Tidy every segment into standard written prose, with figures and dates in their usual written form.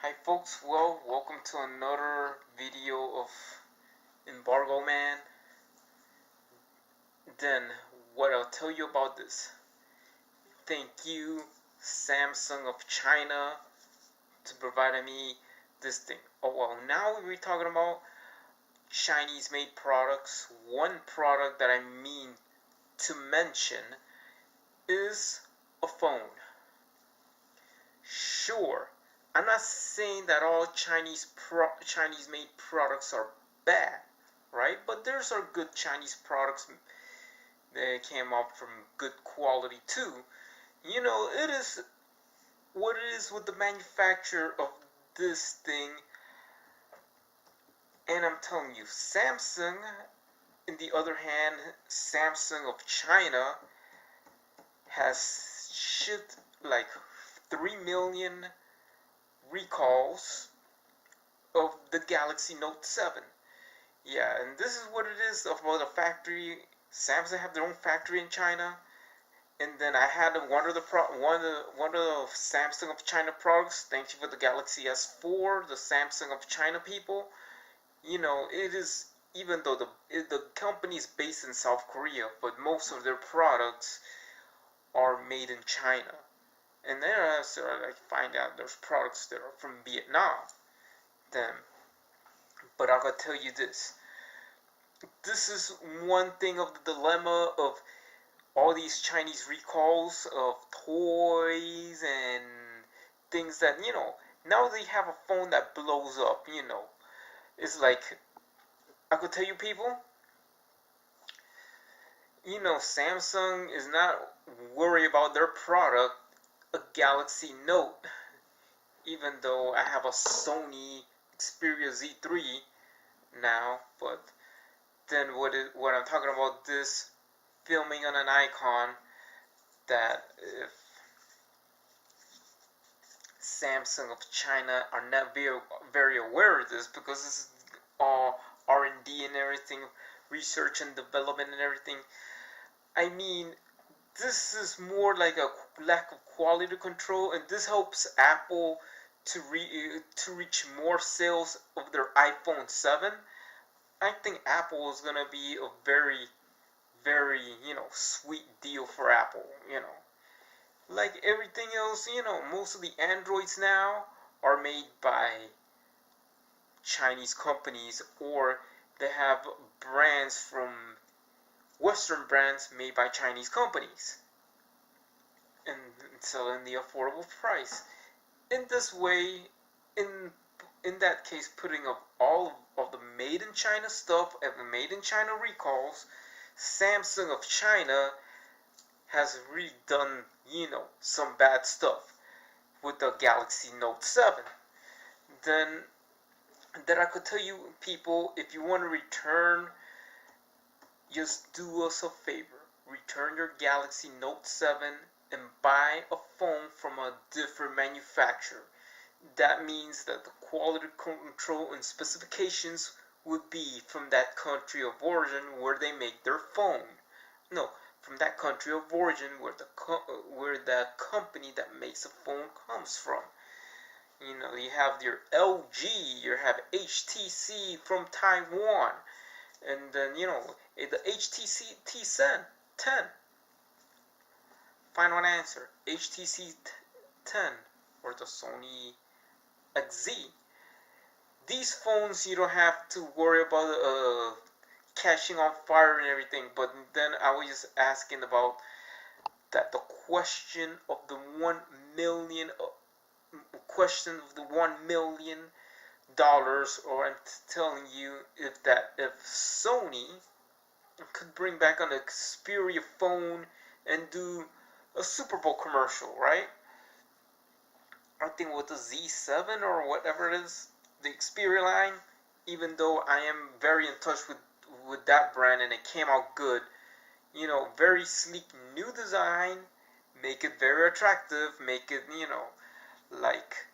Hi folks, well, welcome to another video of Embargo Man. Then, what I'll tell you about this. Thank you, Samsung of China, to provide me this thing. Oh well, now we're talking about Chinese made products. One product that I mean to mention is a phone. Sure, I'm not saying that all Chinese made products are bad, right? But there's are good Chinese products that came up from good quality too. It is what it is with the manufacturer of this thing, and I'm telling you, Samsung, in the other hand, Samsung of China has shipped like 3 million recalls of the Galaxy Note 7. Yeah, and this is what it is about a factory. Samsung have their own factory in China, and then I had one of the Samsung of China products. Thank you for the Galaxy S4, the Samsung of China people. It is, even though the company is based in South Korea, but most of their products are made in China. And there I find out there's products that are from Vietnam. Then, but I gotta tell you this. This is one thing of the dilemma of all these Chinese recalls of toys and things that, now they have a phone that blows up. It's like, I could tell you people, Samsung is not worried about their product, a Galaxy Note, even though I have a Sony Xperia Z3 now, but then what I'm talking about, this filming on an icon, that if Samsung of China are not very aware of this, because this is all R&D and everything, research and development and everything. I mean, this is more like a lack of quality control, and this helps Apple to reach more sales of their iPhone 7. I think Apple is gonna be a very, very, sweet deal for Apple. Like everything else, most of the Androids now are made by Chinese companies, or they have brands from Western brands made by Chinese companies and selling the affordable price. In this way, in that case, putting up all of the made in China stuff and the made in China recalls, Samsung of China has really done, some bad stuff with the Galaxy Note 7. Then that I could tell you people, if you want to return, just do us a favor. Return your Galaxy Note 7 and buy a phone from a different manufacturer. That means that the quality control and specifications would be from that country of origin where they make their phone. No, from that country of origin where the company that makes a phone comes from. You have your LG, you have HTC from Taiwan, and then the HTC T10. Final answer: HTC 10 or the Sony XZ. These phones you don't have to worry about catching on fire and everything. But then I was just asking about that the question of the 1 million question of the $1 million, or I'm telling you if Sony could bring back an Xperia phone and do a Super Bowl commercial, right? I think with the Z7 or whatever it is, the Xperia line. Even though I am very in touch with that brand and it came out good, very sleek new design, make it very attractive, make it like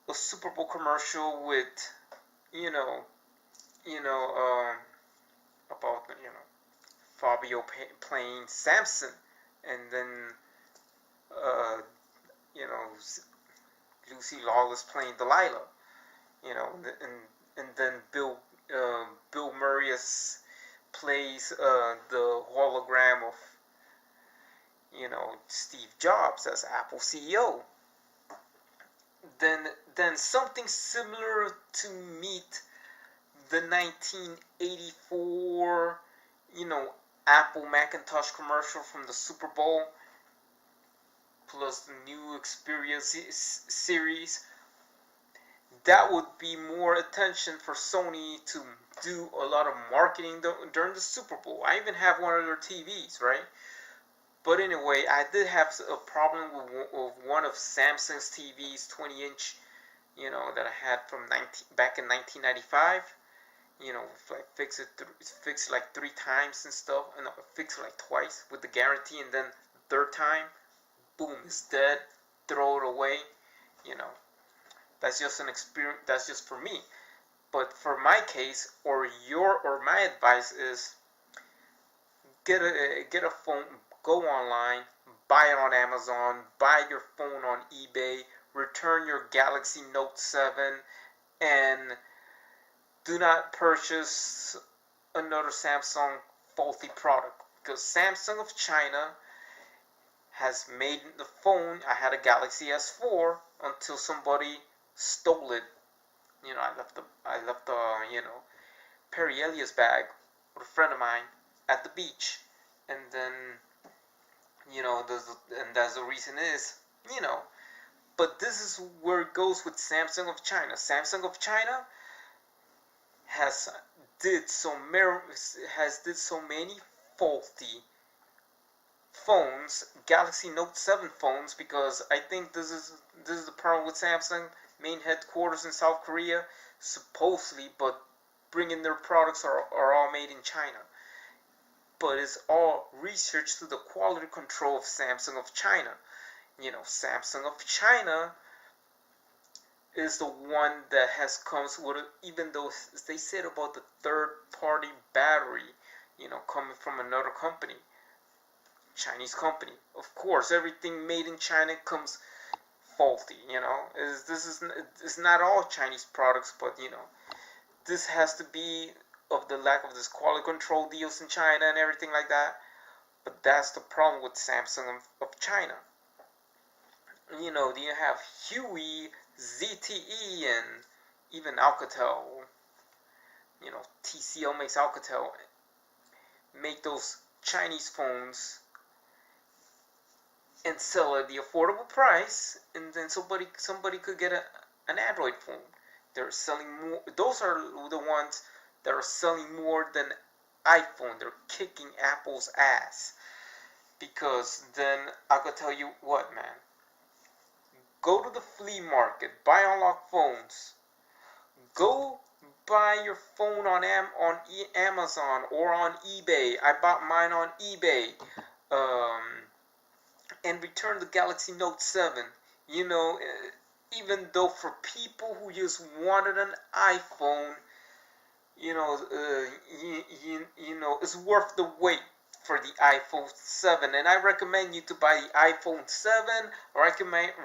a Super Bowl commercial with you know you know about Fabio playing Samson, and then uh, you know Lucy Lawless playing Delilah, you know, and then Bill Murray plays the hologram of, you know, Steve Jobs as Apple CEO. Then something similar to meet the 1984, you know, Apple Macintosh commercial from the Super Bowl, plus the new Xperia series. That would be more attention for Sony to do a lot of marketing during the Super Bowl. I even have one of their TVs, right? But anyway, I did have a problem with one of Samsung's TVs, 20-inch, you know, that I had from back in 1995. You know, like fix like 3 times and stuff, and fix it like twice with the guarantee, and then third time, boom, it's dead. Throw it away. You know, that's just an experience. That's just for me. But for my case, or my advice is get a phone, go online, buy it on Amazon, buy your phone on eBay, return your Galaxy Note 7, and do not purchase another Samsung faulty product, because Samsung of China has made the phone. I had a Galaxy S4 until somebody stole it. You know, I left the you know, Perry Elliot's bag with a friend of mine at the beach, and then, you know, and that's the reason is, you know. But this is where it goes with Samsung of China. Samsung of China has did so many faulty phones, Galaxy Note 7 phones, because I think this is the problem with Samsung main headquarters in South Korea, supposedly, but bringing their products are all made in China. But it's all research to the quality control of Samsung of China. You know, Samsung of China is the one that comes with it, even though they said about the third-party battery, you know, coming from another company, Chinese company. Of course, everything made in China comes faulty, you know. It's not all Chinese products, but, you know, this has to be of the lack of this quality control deals in China and everything like that. But that's the problem with Samsung of China. You know, you have Huawei, ZTE, and even Alcatel. You know, TCL makes Alcatel, make those Chinese phones and sell at the affordable price, and then somebody could get an Android phone. They're selling more. Those are the ones that are selling more than iPhone. They're kicking Apple's ass. Because then I could tell you what, man. Go to the flea market, buy unlocked phones. Go buy your phone on Amazon or on eBay. I bought mine on eBay. And return the Galaxy Note 7. You know, even though for people who just wanted an iPhone, you know, you know, it's worth the wait for the iPhone 7, and I recommend you to buy the iPhone 7, or I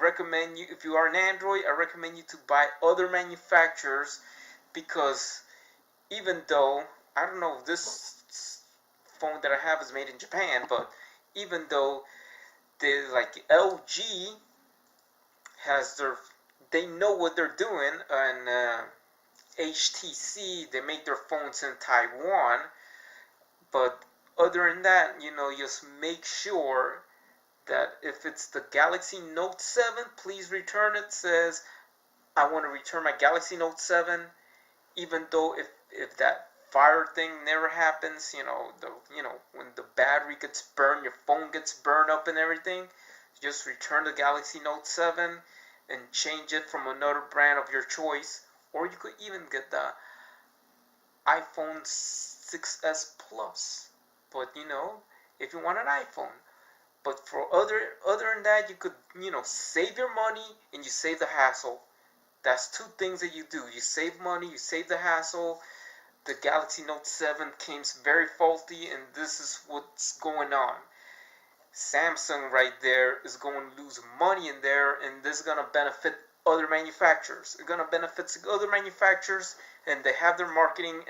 recommend you, if you are an Android, I recommend you to buy other manufacturers, because even though, I don't know if this phone that I have is made in Japan, but even though like LG they know what they're doing, and HTC, they make their phones in Taiwan, but other than that, you know, just make sure that if it's the Galaxy Note 7, please return it. Says, I want to return my Galaxy Note 7, even though if that fire thing never happens, you know, when the battery gets burned, your phone gets burned up and everything, just return the Galaxy Note 7 and change it from another brand of your choice, or you could even get the iPhone 6s Plus. But, you know, if you want an iPhone. But for other than that, you could, you know, save your money and you save the hassle. That's two things that you do. You save money, you save the hassle. The Galaxy Note 7 came very faulty, and this is what's going on. Samsung right there is going to lose money in there, and this is going to benefit other manufacturers. It's gonna benefit other manufacturers, and they have their marketing,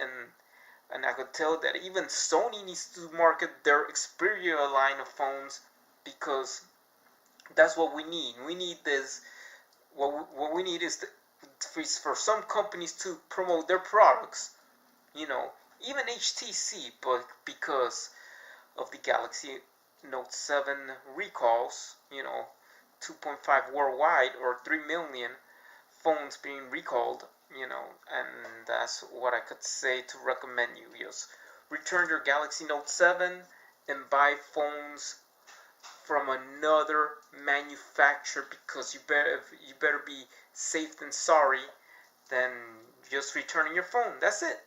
and I could tell that even Sony needs to market their Xperia line of phones, because that's what we need. We need this. What we need is for some companies to promote their products. You know, even HTC, but because of the Galaxy Note 7 recalls, 2.5 worldwide, or 3 million phones being recalled, and that's what I could say to recommend you. Just return your Galaxy Note 7 and buy phones from another manufacturer, because you better be safe than sorry than just returning your phone. That's it.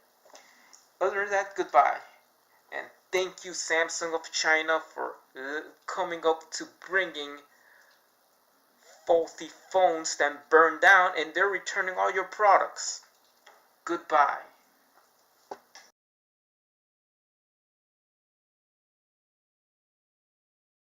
Other than that, goodbye. And thank you, Samsung of China, for coming up to bringing faulty phones that burn down, and they're returning all your products. Goodbye.